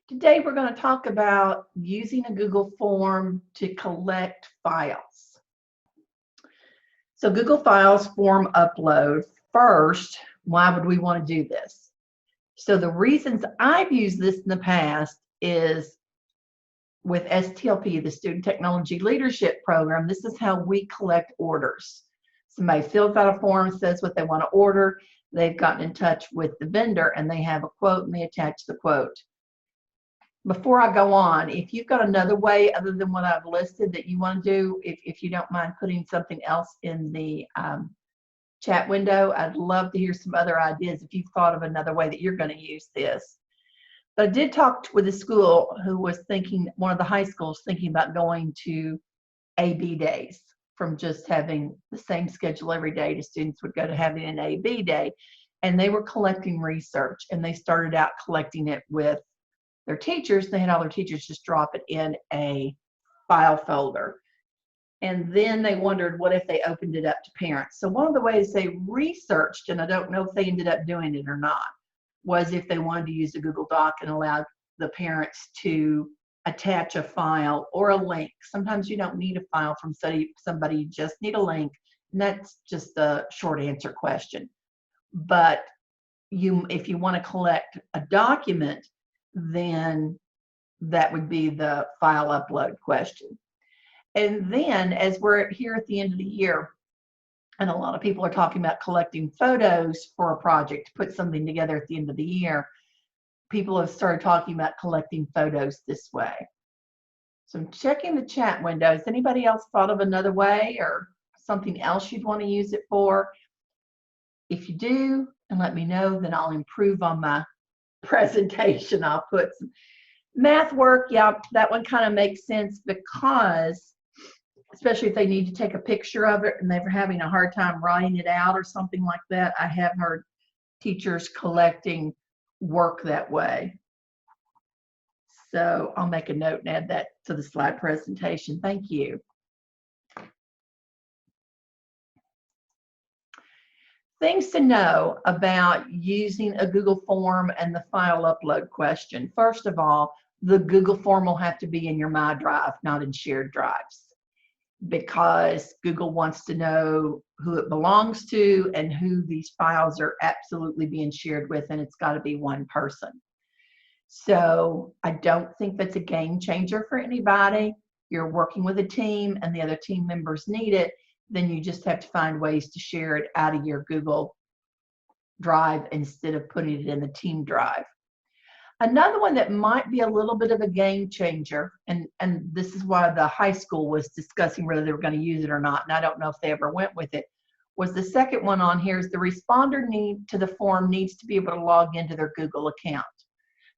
Today we're going to talk about using a Google form to collect files. So Google Files form upload. First, why would we want to do this? So the reasons I've used this in the past is with STLP, the Student Technology Leadership Program. This is how we collect orders. Somebody fills out a form, says what they want to order. They've gotten in touch with the vendor and they have a quote and they attach the quote. Before I go on, if you've got another way other than what I've listed that you want to do, if you don't mind putting something else in the chat window, I'd love to hear some other ideas if you've thought of another way that you're going to use this. But I did talk with a school who was thinking, one of the high schools thinking about going to AB days, from just having the same schedule every day to students would go to having an AB day. And they were collecting research, and they started out collecting it with their teachers. They had all their teachers just drop it in a file folder. And then they wondered, what if they opened it up to parents? So one of the ways they researched, and I don't know if they ended up doing it or not, was if they wanted to use a Google Doc and allow the parents to attach a file or a link. Sometimes you don't need a file from somebody, you just need a link. And that's just a short answer question. But if you want to collect a document, then that would be the file upload question. And then as we're here at the end of the year, and a lot of people are talking about collecting photos for a project to put something together at the end of the year, people have started talking about collecting photos this way. So I'm checking the chat window. Has anybody else thought of another way or something else you'd want to use it for? If you do, and let me know, then I'll improve on my presentation. I'll put some math work. Yeah, that one kind of makes sense, because especially if they need to take a picture of it and they're having a hard time writing it out or something like that, I have heard teachers collecting work that way. So I'll make a note and add that to the slide presentation. Thank you. Things to know about using a Google form and the file upload question. First of all, the Google form will have to be in your My Drive, not in shared drives, because Google wants to know who it belongs to and who these files are absolutely being shared with, and it's got to be one person. So I don't think that's a game changer for anybody. You're working with a team and the other team members need it, then you just have to find ways to share it out of your Google Drive instead of putting it in the team drive. Another one that might be a little bit of a game changer, and this is why the high school was discussing whether they were going to use it or not, and I don't know if they ever went with it, was the second one on here is the responder to the form needs to be able to log into their Google account.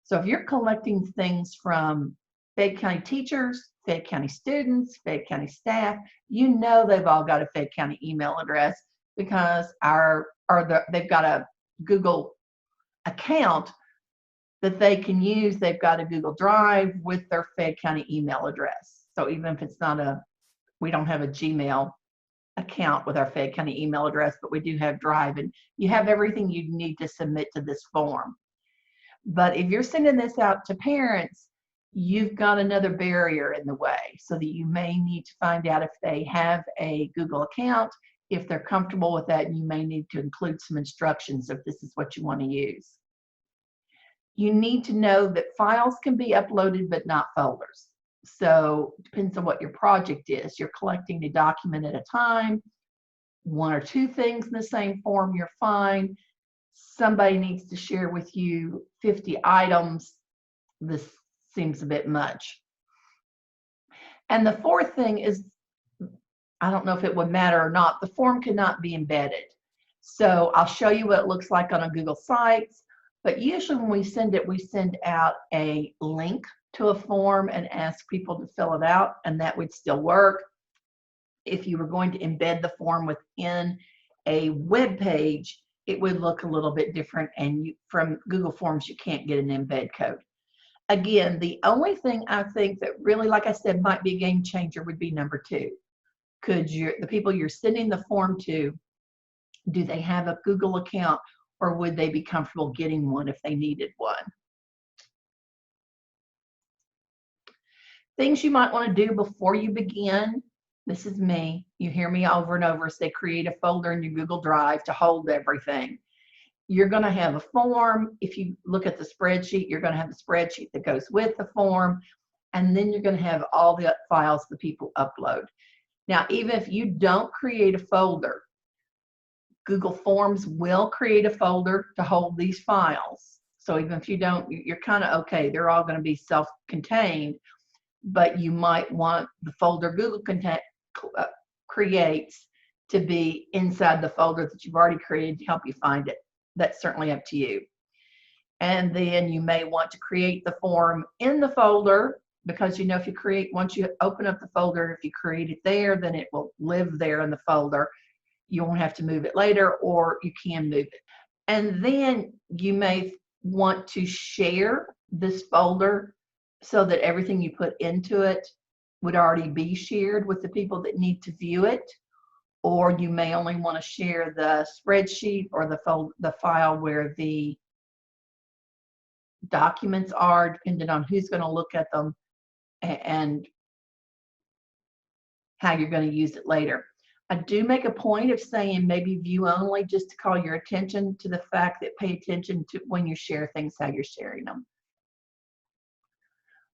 So if you're collecting things from Fayette County teachers, Fayette County students, Fayette County staff, you know they've all got a Fayette County email address, because they've got a Google account that they can use. They've got a Google Drive with their Fayette County email address. So even if it's not we don't have a Gmail account with our Fayette County email address, but we do have Drive, and you have everything you need to submit to this form. But if you're sending this out to parents, you've got another barrier in the way, so that you may need to find out if they have a Google account, if they're comfortable with that, and you may need to include some instructions if this is what you want to use. You need to know that files can be uploaded, but not folders. So it depends on what your project is. You're collecting a document at a time, one or two things in the same form, you're fine. Somebody needs to share with you 50 items. This seems a bit much. And the fourth thing is, I don't know if it would matter or not, the form cannot be embedded. So I'll show you what it looks like on a Google Sites, but usually when we send out a link to a form and ask people to fill it out, and that would still work. If you were going to embed the form within a web page, it would look a little bit different, and from Google Forms, you can't get an embed code. Again, the only thing I think that really, like I said, might be a game changer would be number two. Could the people you're sending the form to, do they have a Google account, or would they be comfortable getting one if they needed one? Things you might want to do before you begin. This is me. You hear me over and over say create a folder in your Google Drive to hold everything. You're going to have a form. If you look at the spreadsheet, you're going to have a spreadsheet that goes with the form. And then you're going to have all the files the people upload. Now, even if you don't create a folder, Google Forms will create a folder to hold these files. So even if you don't, you're kind of okay. They're all going to be self-contained, but you might want the folder Google creates to be inside the folder that you've already created to help you find it. That's certainly up to you. And then you may want to create the form in the folder, because if you create, once you open up the folder, if you create it there, then it will live there in the folder. You won't have to move it later, or you can move it. And then you may want to share this folder so that everything you put into it would already be shared with the people that need to view it. Or you may only want to share the spreadsheet or the file where the documents are, depending on who's going to look at them and how you're going to use it later. I do make a point of saying maybe view only, just to call your attention to the fact that pay attention to when you share things, how you're sharing them.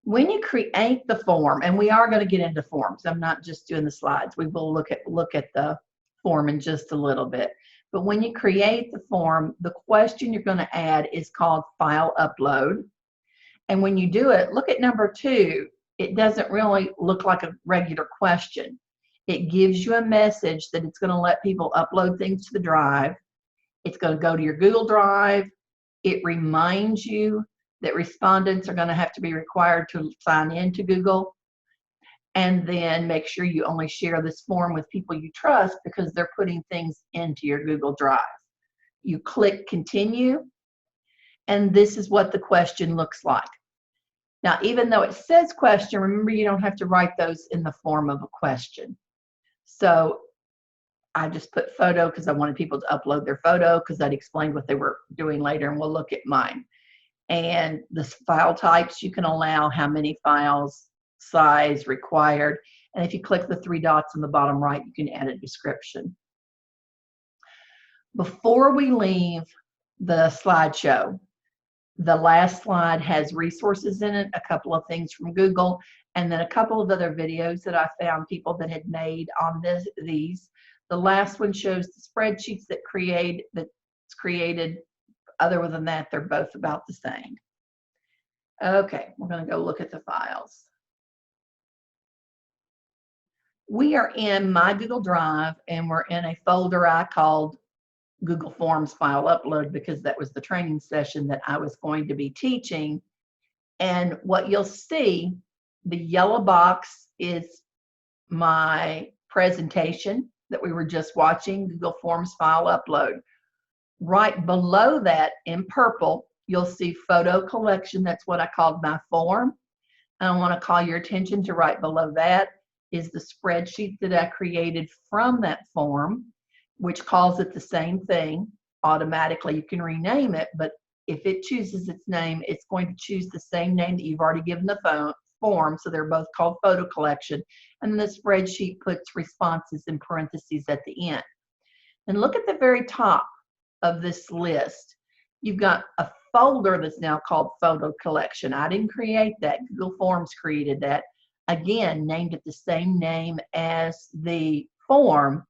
When you create the form, and we are going to get into forms, I'm not just doing the slides. We will look at the form in just a little bit. But when you create the form, the question you're going to add is called file upload. And when you do it, look at number 2. It doesn't really look like a regular question. It gives you a message that it's going to let people upload things to the drive. It's going to go to your Google Drive. It reminds you that respondents are going to have to be required to sign in to Google. And then make sure you only share this form with people you trust, because they're putting things into your Google Drive. You click continue, and this is what the question looks like. Now, even though it says question, remember you don't have to write those in the form of a question. So I just put photo because I wanted people to upload their photo, because I'd explained what they were doing later, and we'll look at mine. And the file types you can allow, how many files, size required. And if you click the 3 dots on the bottom right, you can add a description. Before we leave the slideshow, the last slide has resources in it, a couple of things from Google, and then a couple of other videos that I found people that had made on these. The last one shows the spreadsheets that's created. Other than that, they're both about the same. Okay, we're going to go look at the files. We are in my Google Drive, and we're in a folder I called Google Forms File Upload, because that was the training session that I was going to be teaching. And what you'll see, the yellow box is my presentation that we were just watching, Google Forms File Upload. Right below that in purple, you'll see photo collection. That's what I called my form. And I want to call your attention to right below that is the spreadsheet that I created from that form, which calls it the same thing automatically. You can rename it, but if it chooses its name, it's going to choose the same name that you've already given the form. So they're both called photo collection. And the spreadsheet puts responses in parentheses at the end. And look at the very top of this list. You've got a folder that's now called photo collection. I didn't create that. Google Forms created that. Again, named it the same name as the form,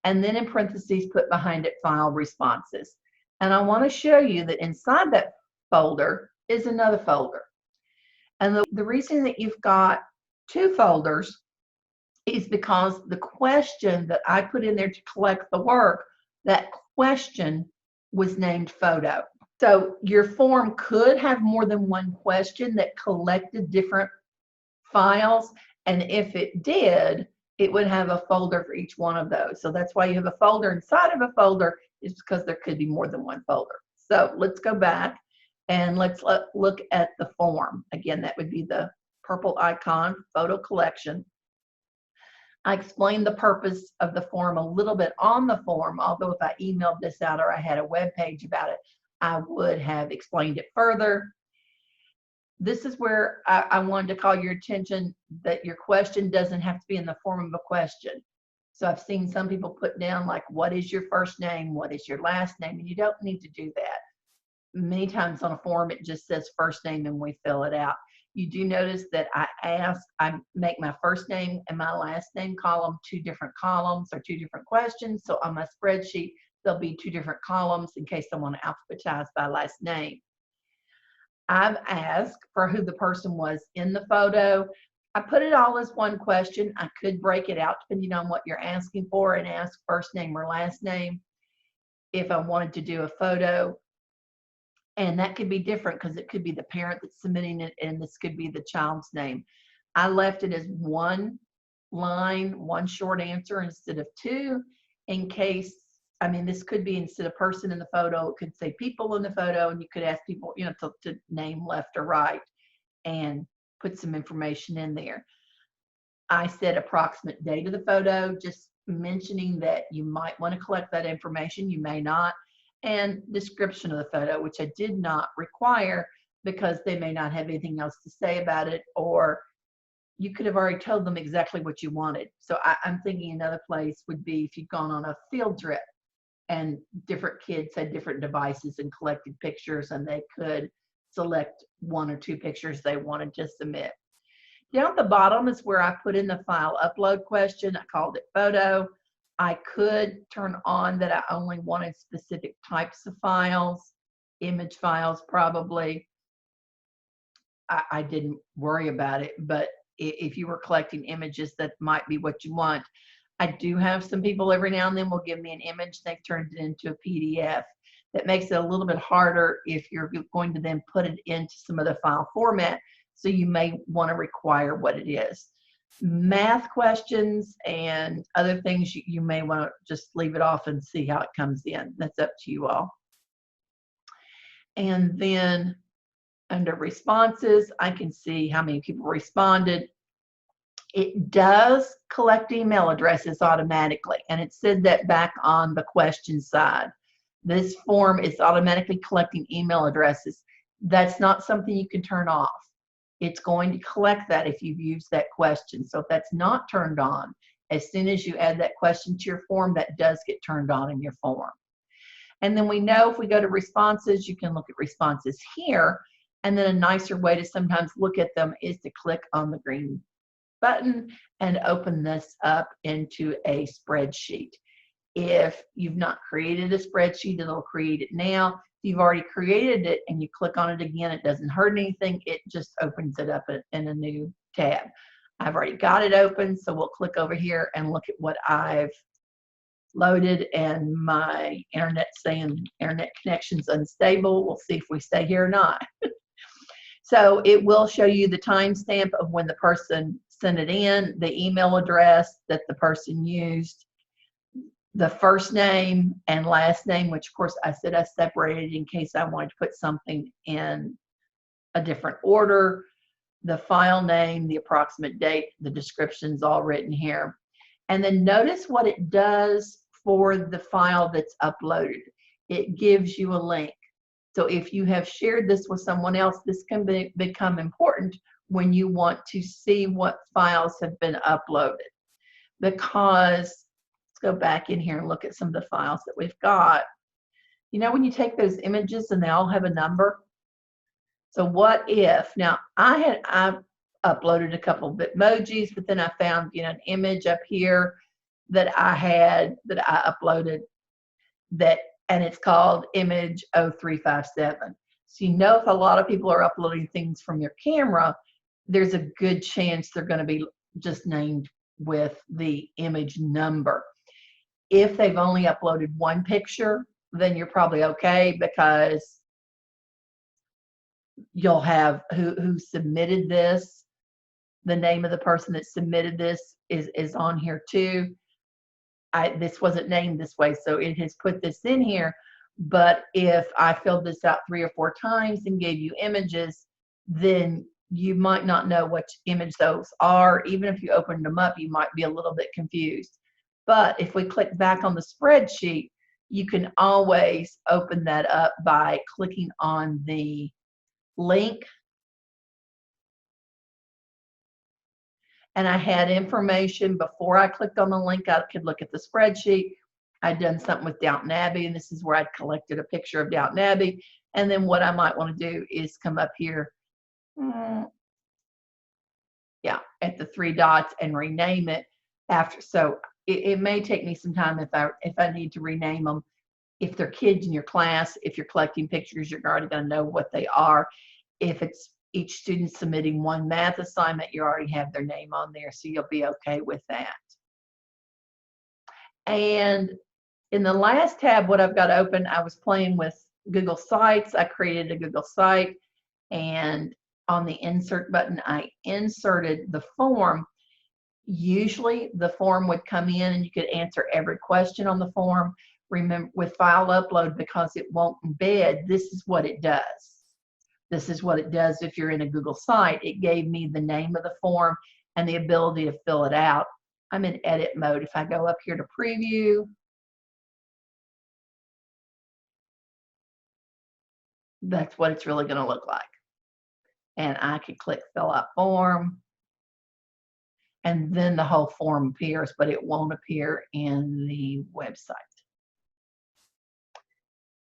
and then in parentheses put behind it file responses. And I want to show you that inside that folder is another folder. And the reason that you've got 2 folders is because the question that I put in there to collect the work, that question was named photo. So your form could have more than one question that collected different files, and if it did, it would have a folder for each one of those. So that's why you have a folder inside of a folder, is because there could be more than one folder. So let's go back and let's look at the form. Again, that would be the purple icon, photo collection. I explained the purpose of the form a little bit on the form, although if I emailed this out or I had a web page about it, I would have explained it further. this is where I wanted to call your attention that your question doesn't have to be in the form of a question. So I've seen some people put down like, what is your first name? What is your last name? And you don't need to do that. Many times on a form, it just says first name and we fill it out. You do notice that I make my first name and my last name column 2 different columns or 2 different questions. So on my spreadsheet, there'll be 2 different columns in case I want to alphabetize by last name. I've asked for who the person was in the photo. I put it all as one question. I could break it out depending on what you're asking for and ask first name or last name if I wanted to do a photo. And that could be different because it could be the parent that's submitting it and this could be the child's name. I left it as 1 line, 1 short answer instead of 2 in case, I mean, this could be instead of person in the photo, it could say people in the photo, and you could ask people, you know, to name left or right and put some information in there. I said approximate date of the photo, just mentioning that you might want to collect that information, you may not, and description of the photo, which I did not require because they may not have anything else to say about it, or you could have already told them exactly what you wanted. So I'm thinking another place would be if you'd gone on a field trip and different kids had different devices and collected pictures, and they could select 1 or 2 pictures they wanted to submit. Down at the bottom is where I put in the file upload question. I called it photo. I could turn on that I only wanted specific types of files, image files probably. I didn't worry about it, but if you were collecting images, that might be what you want. I do have some people every now and then will give me an image, they've turned it into a PDF. That makes it a little bit harder if you're going to then put it into some other file format, so you may want to require what it is. Math questions and other things, you may want to just leave it off and see how it comes in. That's up to you all. And then under responses, I can see how many people responded. It does collect email addresses automatically, and it said that back on the question side. This form is automatically collecting email addresses. That's not something you can turn off. It's going to collect that if you've used that question. So if that's not turned on, as soon as you add that question to your form, that does get turned on in your form. And then we know if we go to responses, you can look at responses here. And then a nicer way to sometimes look at them is to click on the green button and open this up into a spreadsheet. If you've not created a spreadsheet, it'll create it now. If you've already created it and you click on it again, it doesn't hurt anything. It just opens it up in a new tab. I've already got it open, so we'll click over here and look at what I've loaded, and my internet's saying internet connection's unstable. We'll see if we stay here or not. So it will show you the timestamp of when the person sent it in, the email address that the person used, the first name and last name, which of course I said I separated in case I wanted to put something in a different order, the file name, the approximate date, the description's all written here. And then notice what it does for the file that's uploaded. It gives you a link. So if you have shared this with someone else, this can become important when you want to see what files have been uploaded. Because, let's go back in here and look at some of the files that we've got. You know, when you take those images and they all have a number? So what if, now I've uploaded a couple of Bitmojis, but then I found, you know, an image up here that I uploaded that, and it's called image 0357. So you know, if a lot of people are uploading things from your camera, there's a good chance they're going to be just named with the image number. If they've only uploaded 1 picture, then you're probably okay, because you'll have who submitted this. The name of the person that submitted this is on here too. This wasn't named this way, so it has put this in here. But if I filled this out 3 or 4 times and gave you images, then you might not know which image those are. Even if you opened them up, you might be a little bit confused. But if we click back on the spreadsheet, you can always open that up by clicking on the link And I had information before I clicked on the link. I could look at the spreadsheet. I'd done something with Downton Abbey, and this is where I'd collected a picture of Downton Abbey. And then what I might want to do is come up here, yeah, at the 3 dots and rename it after. So it may take me some time if I need to rename them. If they're kids in your class, if you're collecting pictures, you're already going to know what they are. If it's each student submitting one math assignment, you already have their name on there, so you'll be okay with that. And in the last tab, what I've got open, I was playing with Google Sites. I created a Google site, and on the insert button, I inserted the form. Usually the form would come in and you could answer every question on the form. Remember, with file upload, because it won't embed, this is what it does. This is what it does if you're in a Google site. It gave me the name of the form and the ability to fill it out. I'm in edit mode. If I go up here to preview, that's what it's really going to look like. And I could click fill out form, and then the whole form appears, but it won't appear in the website.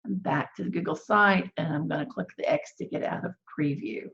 I'm back to the Google site, and I'm going to click the X to get out of preview.